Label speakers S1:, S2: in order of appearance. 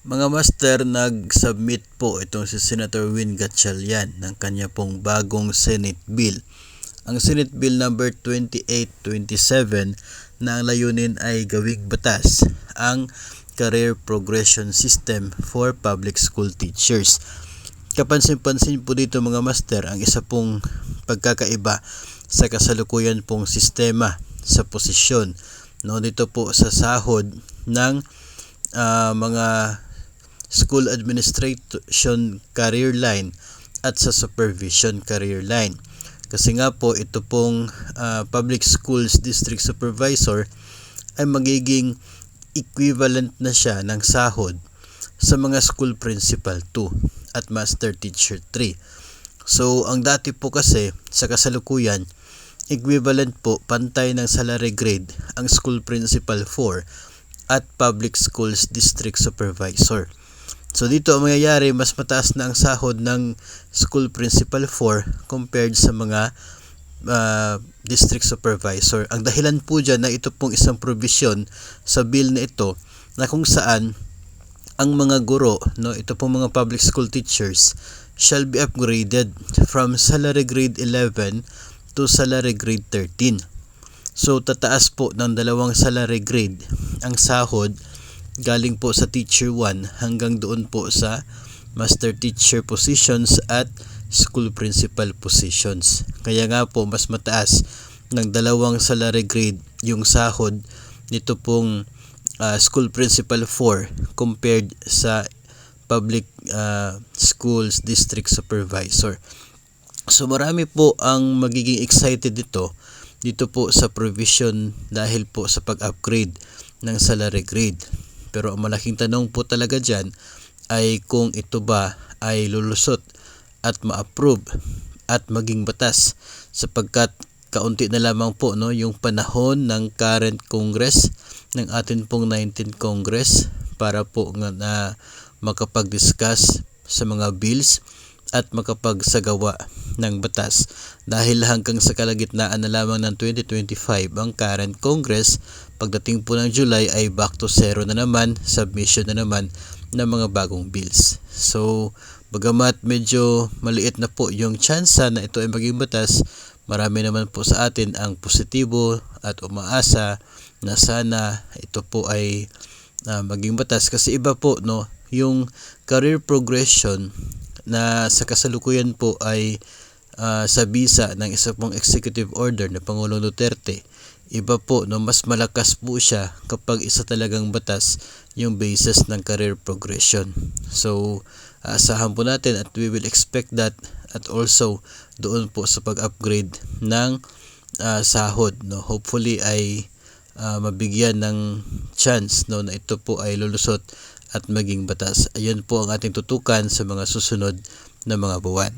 S1: Mga master, nag-submit po itong si Senator Win Gatchalian ng kanya pong bagong Senate Bill. Ang Senate Bill number 2827 na ang layunin ay gawing batas ang Career Progression System for Public School Teachers. Kapansin-pansin po dito mga master ang isa pong pagkakaiba sa kasalukuyan pong sistema sa posisyon. Dito po sa sahod ng mga School Administration Career Line at sa Supervision Career Line. Kasi nga po ito pong Public Schools District Supervisor ay magiging equivalent na siya ng sahod sa mga School Principal 2 at Master Teacher 3. So ang dati po kasi sa kasalukuyan, equivalent po pantay ng salary grade ang School Principal 4 at Public Schools District Supervisor. So dito ang mangyayari, mas mataas na ang sahod ng School Principal 4 compared sa mga District Supervisor. Ang dahilan po dyan na ito pong isang provision sa bill na ito na kung saan ang mga guro, ito pong mga public school teachers shall be upgraded from salary grade 11 to salary grade 13. So tataas po ng dalawang salary grade ang sahod galing po sa teacher 1 hanggang doon po sa master teacher positions at school principal positions. Kaya nga po mas mataas ng dalawang salary grade yung sahod nito pong school principal 4 compared sa public schools district supervisor. So marami po ang magiging excited dito po sa provision dahil po sa pag-upgrade ng salary grade. Pero ang malaking tanong po talaga dyan ay kung ito ba ay lulusot at ma-approve at maging batas, sapagkat kaunti na lamang po yung panahon ng current Congress, ng atin pong 19th Congress, para po na makapag-discuss sa mga bills at makapagsagawa ng batas, dahil hanggang sa kalagitnaan na lamang ng 2025 ang current Congress. Pagdating po ng July ay back to zero na naman, submission na naman ng mga bagong bills. So bagamat medyo maliit na po yung tsansa na ito ay maging batas, marami naman po sa atin ang positibo at umaasa na sana ito po ay maging batas. Kasi iba po yung career progression na sa kasalukuyan po ay sa bisa ng isa pong executive order na Pangulong Duterte. Iba po, mas malakas po siya kapag isa talagang batas yung basis ng career progression. So asahan po natin at we will expect that, at also doon po sa pag-upgrade ng sahod. Hopefully ay mabigyan ng chance na ito po ay lulusot at maging batas. Ayun po ang ating tutukan sa mga susunod na mga buwan.